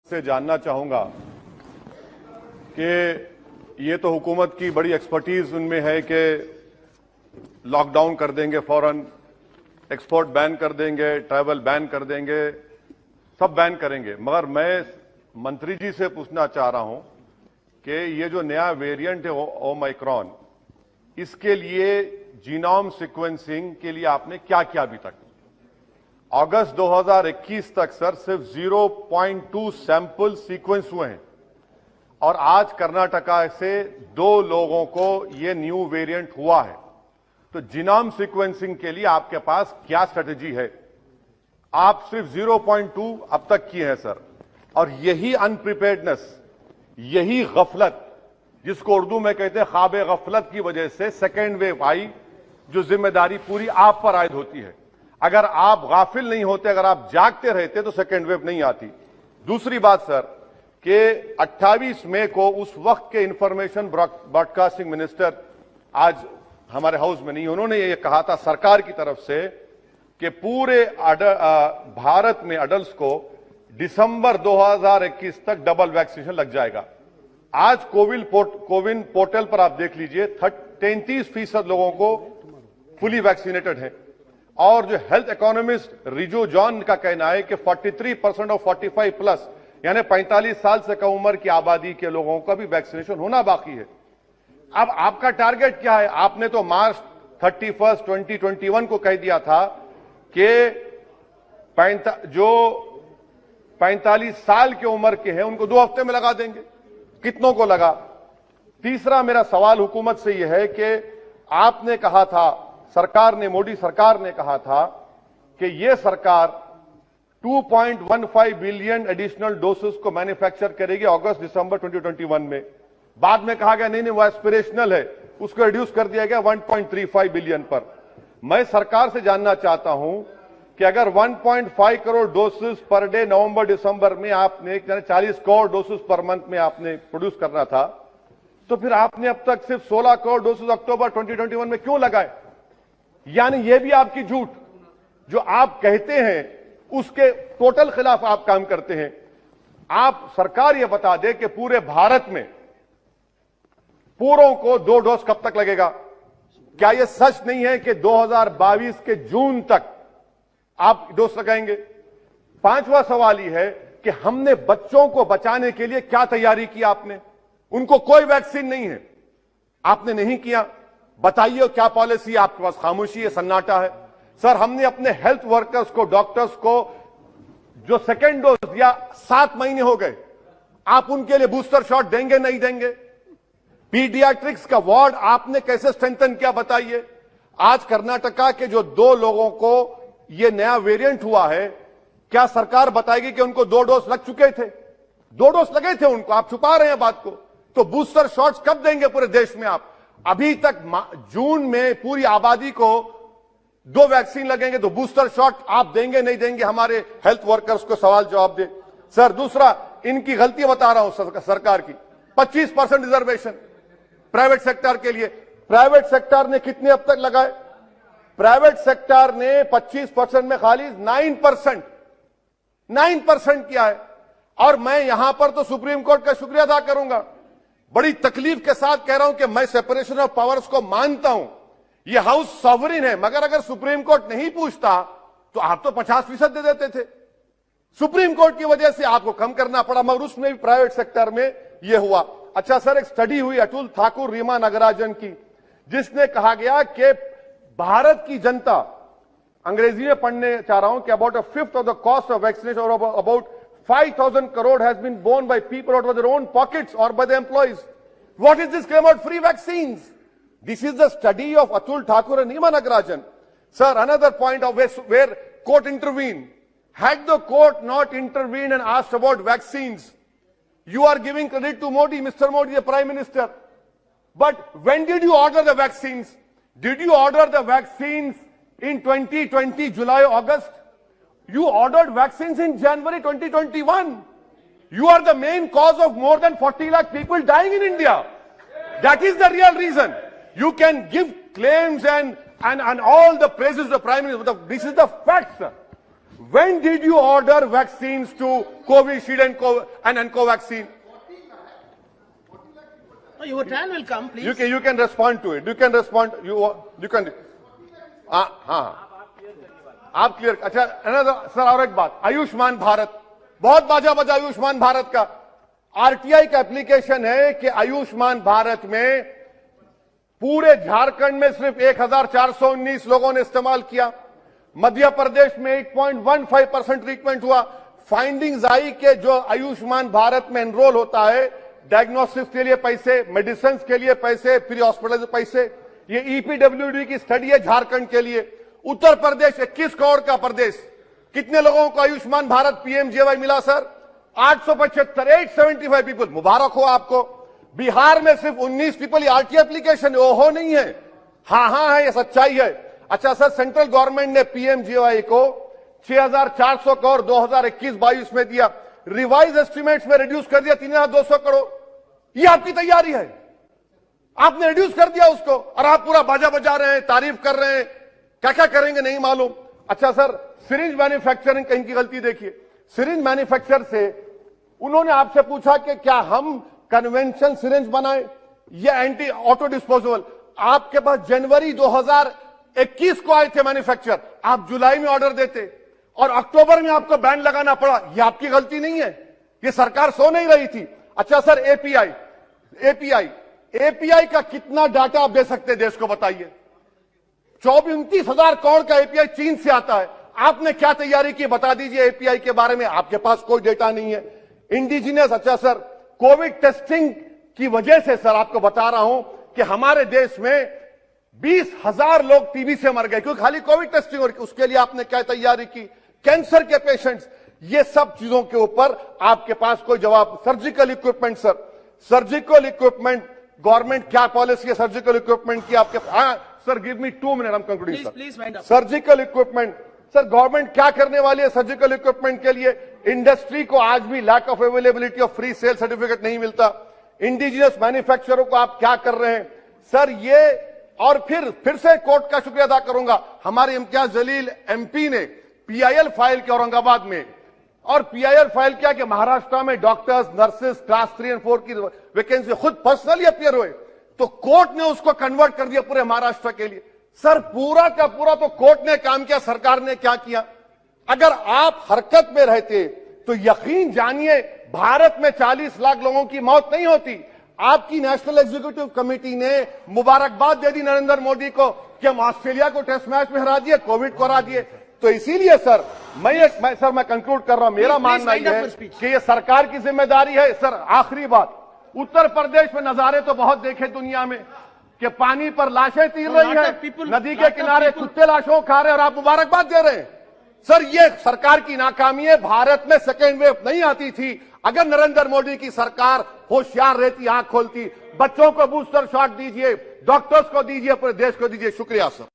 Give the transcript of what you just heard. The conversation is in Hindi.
से जानना चाहूंगा कि ये तो हुकूमत की बड़ी एक्सपर्टीज उनमें है कि लॉकडाउन कर देंगे, फौरन एक्सपोर्ट बैन कर देंगे, ट्रैवल बैन कर देंगे, सब बैन करेंगे। मगर मैं मंत्री जी से पूछना चाह रहा हूं कि ये जो नया वेरिएंट है ओमाइक्रॉन, इसके लिए जीनोम सीक्वेंसिंग के लिए आपने क्या किया अभी तक? अगस्त 2021 तक सर सिर्फ 0.2 सैंपल सीक्वेंस हुए हैं और आज कर्नाटका से 2 लोगों को ये न्यू वेरिएंट हुआ है। तो जीनोम सीक्वेंसिंग के लिए आपके पास क्या स्ट्रेटेजी है? आप सिर्फ 0.2 अब तक किए हैं सर, और यही अनप्रिपेयर्डनेस, यही गफलत, जिसको उर्दू में कहते हैं ख्वाब गफलत की वजह से सेकेंड वेव आई, जो जिम्मेदारी पूरी आप पर आयद होती है। अगर आप गाफिल नहीं होते, अगर आप जागते रहते तो सेकेंड वेव नहीं आती। दूसरी बात सर कि 28 मई को उस वक्त के इंफॉर्मेशन ब्रॉडकास्टिंग मिनिस्टर आज हमारे हाउस में नहीं, उन्होंने ये कहा था सरकार की तरफ से कि पूरे भारत में अडल्ट को दिसंबर 2021 तक डबल वैक्सीनेशन लग जाएगा। आज कोविन पोर्टल पर आप देख लीजिए 33% लोगों को फुली वैक्सीनेटेड है, और जो हेल्थ इकोनॉमिस्ट रिजू जॉन का कहना है कि 43% और 45 प्लस यानी 45 साल से कम उम्र की आबादी के लोगों का भी वैक्सीनेशन होना बाकी है। अब आपका टारगेट क्या है? आपने तो मार्च 31, 2021 को कह दिया था कि जो 45 साल की उम्र के हैं उनको 2 हफ्ते में लगा देंगे। कितनों को लगा? तीसरा मेरा सवाल हुकूमत से यह है कि आपने कहा था, सरकार ने, मोदी सरकार ने कहा था कि यह सरकार 2.15 बिलियन एडिशनल डोसेस को मैन्युफैक्चर करेगी अगस्त दिसंबर 2021 में। बाद में कहा गया नहीं, वो एस्पिरेशनल है, उसको रिड्यूस कर दिया गया 1.35 बिलियन पर। मैं सरकार से जानना चाहता हूं कि अगर 1.5 करोड़ डोसेस पर डे नवंबर दिसंबर में आपने 40 करोड़ डोसेस पर मंथ में आपने प्रोड्यूस करना था, तो फिर आपने अब तक सिर्फ 16 करोड़ डोसेस अक्टूबर 2021 में क्यों लगाए? यानी यह भी आपकी झूठ, जो आप कहते हैं उसके टोटल खिलाफ आप काम करते हैं। आप सरकार यह बता दे कि पूरे भारत में पूरों को 2 डोज कब तक लगेगा? क्या यह सच नहीं है कि 2022 के जून तक आप डोज लगाएंगे? 5वां सवाल यह है कि हमने बच्चों को बचाने के लिए क्या तैयारी की आपने? उनको कोई वैक्सीन नहीं है, आपने नहीं किया। बताइए क्या पॉलिसी? आपके पास खामोशी है, सन्नाटा है। सर, हमने अपने हेल्थ वर्कर्स को, डॉक्टर्स को जो सेकेंड डोज दिया 7 महीने हो गए, आप उनके लिए बूस्टर शॉट देंगे नहीं देंगे? पीडियाट्रिक्स का वार्ड आपने कैसे स्ट्रेंथन किया बताइए? आज कर्नाटका के जो 2 लोगों को यह नया वेरिएंट हुआ है, क्या सरकार बताएगी कि उनको 2 डोज लग चुके थे? 2 डोज लगे थे उनको, आप छुपा रहे हैं बात को। तो बूस्टर शॉट्स कब देंगे पूरे देश में आप? अभी तक जून में पूरी आबादी को 2 वैक्सीन लगेंगे, तो बूस्टर शॉट आप देंगे नहीं देंगे? हमारे हेल्थ वर्कर्स को सवाल जवाब दे। सर, दूसरा, इनकी गलती बता रहा हूं सरकार की, 25% रिजर्वेशन प्राइवेट सेक्टर के लिए। प्राइवेट सेक्टर ने कितने अब तक लगाए? प्राइवेट सेक्टर ने 25% में खाली 9% किया है। और मैं यहां पर तो सुप्रीम कोर्ट का शुक्रिया अदा करूंगा, बड़ी तकलीफ के साथ कह रहा हूं कि मैं सेपरेशन ऑफ पावर्स को मानता हूं, यह हाउस सॉवरिन है, मगर अगर सुप्रीम कोर्ट नहीं पूछता तो आप तो 50% दे देते थे। सुप्रीम कोर्ट की वजह से आपको कम करना पड़ा, मगर उसमें भी प्राइवेट सेक्टर में यह हुआ। अच्छा सर, एक स्टडी हुई अतुल ठाकुर, रीमा नागराजन की, जिसने कहा गया कि भारत की जनता, अंग्रेजी में पढ़ने चाह रहा हूं, कि about 1/5 of the cost of vaccination और about 5,000 crore has been borne by people out of their own pockets or by the employees. What is this claim about free vaccines? This is the study of Atul Thakur and Nima Nagarajan. Sir, another point of where court intervened. Had the court not intervened and asked about vaccines, you are giving credit to Modi, Mr. Modi, the Prime Minister. But when did you order the vaccines? Did you order the vaccines in 2020, July, August? You ordered vaccines in January 2021. You are the main cause of more than 40 lakh people dying in India. That is the real reason. You can give claims and all the praises of the Prime Minister, but this is the fact, sir. When did you order vaccines to Covishield and Covaxin? No, your turn will come, please. You can respond to it. You can respond. You can. हाँ आप क्लियर. अच्छा अनदर सर और एक बात, आयुष्मान भारत बहुत बाजा बजा आयुष्मान भारत का. आरटीआई का एप्लीकेशन है कि आयुष्मान भारत में पूरे झारखंड में सिर्फ 1419 लोगों ने इस्तेमाल किया. मध्य प्रदेश में 8.15% ट्रीटमेंट हुआ. फाइंडिंग्स आई कि जो आयुष्मान भारत में एनरोल होता है, डायग्नोस्टिक्स के लिए पैसे, मेडिसिन के लिए पैसे, प्री हॉस्पिटल पैसे, ये ईपीडब्ल्यूडी की स्टडी है झारखंड के लिए. उत्तर प्रदेश 21 करोड़ का प्रदेश, कितने लोगों को आयुष्मान भारत पीएमजेवाई मिला सर? 875, 875 पीपल. मुबारक हो आपको. बिहार में सिर्फ 19 पीपल. ये आरटीआई एप्लीकेशन ओहो नहीं है, हाँ है, ये सच्चाई है. अच्छा सर, सेंट्रल गवर्नमेंट ने पीएमजेवाई को 6400 करोड़ 2021-22 में दिया. रिवाइज एस्टिमेट्स में रिड्यूस कर दिया 3200 करोड़. ये आपकी तैयारी है, आपने रिड्यूस कर दिया उसको, और आप पूरा बाजा बजा रहे हैं, तारीफ कर रहे हैं. क्या क्या करेंगे नहीं मालूम. अच्छा सर, सिरिंज मैन्युफैक्चरिंग कहीं की गलती देखिए. सिरिंज मैन्युफैक्चर से उन्होंने आपसे पूछा कि क्या हम कन्वेंशन सिरिंज बनाए या एंटी ऑटो डिस्पोजेबल. आपके पास जनवरी 2021 को आए थे मैन्युफैक्चर, आप जुलाई में ऑर्डर देते और अक्टूबर में आपको बैन लगाना पड़ा. ये आपकी गलती नहीं है, ये सरकार सो नहीं रही थी. अच्छा सर, एपीआई का कितना डाटा आप दे सकते हैं देश को बताइए? 29,000 करोड़ का एपीआई चीन से आता है. आपने क्या तैयारी की बता दीजिए एपीआई के बारे में. आपके पास कोई डेटा नहीं है. इंडिजिनियस. अच्छा सर, कोविड टेस्टिंग की वजह से सर आपको बता रहा हूं कि हमारे देश में 20,000 लोग टीबी से मर गए क्योंकि खाली कोविड टेस्टिंग हो रही. उसके लिए आपने क्या तैयारी की? कैंसर के पेशेंट्स, ये सब चीजों के ऊपर आपके पास कोई जवाब. Surgical equipment sir, surgical equipment government क्या पॉलिसी है सर्जिकल इक्विपमेंट की आपके? Sir give me 2 minute, I am concluding. Surgical equipment sir, government क्या करने वाली है सर्जिकल इक्विपमेंट के लिए? इंडस्ट्री को आज भी lack of availability of free sale certificate नहीं मिलता. इंडिजिनियस मैन्युफैक्चररों को आप क्या कर रहे हैं सर? ये और फिर से कोर्ट का शुक्रिया अदा करूंगा. हमारे इम्तियाज जलील एमपी ने पीआईएल फाइल किया औरंगाबाद में, और पीआईएल फाइल किया कि महाराष्ट्र में डॉक्टर्स, नर्सेस क्लास 3 और 4 की वैकेंसी खुद पर्सनली अपियर हुए, तो कोर्ट ने उसको कन्वर्ट कर दिया पूरे महाराष्ट्र के लिए. सर पूरा का पूरा तो कोर्ट ने काम किया, सरकार ने क्या किया? अगर आप हरकत में रहते तो यकीन जानिए भारत में 40 लाख लोगों की मौत नहीं होती. आपकी नेशनल एग्जीक्यूटिव कमेटी ने मुबारकबाद दे दी नरेंद्र मोदी को कि हम ऑस्ट्रेलिया को टेस्ट मैच में हरा दिए, कोविड को हरा दिए. तो इसीलिए सर मैं कंक्लूड कर रहा हूं. मेरा मानना यह है कि ये सरकार की जिम्मेदारी है. सर आखिरी बात, उत्तर प्रदेश में नजारे तो बहुत देखे दुनिया में कि पानी पर लाशें तीर रही है, नदी के किनारे कुत्ते लाशों खा रहे हैं और आप मुबारकबाद दे रहे हैं. सर ये सरकार की नाकामी है. भारत में सेकेंड वेव नहीं आती थी. अगर नरेंद्र मोदी की सरकार होशियार रहती, आंख खोलती, बच्चों को बूस्टर शॉट दीजिए, डॉक्टर्स को दीजिए, पूरे देश को दीजिए. शुक्रिया सर.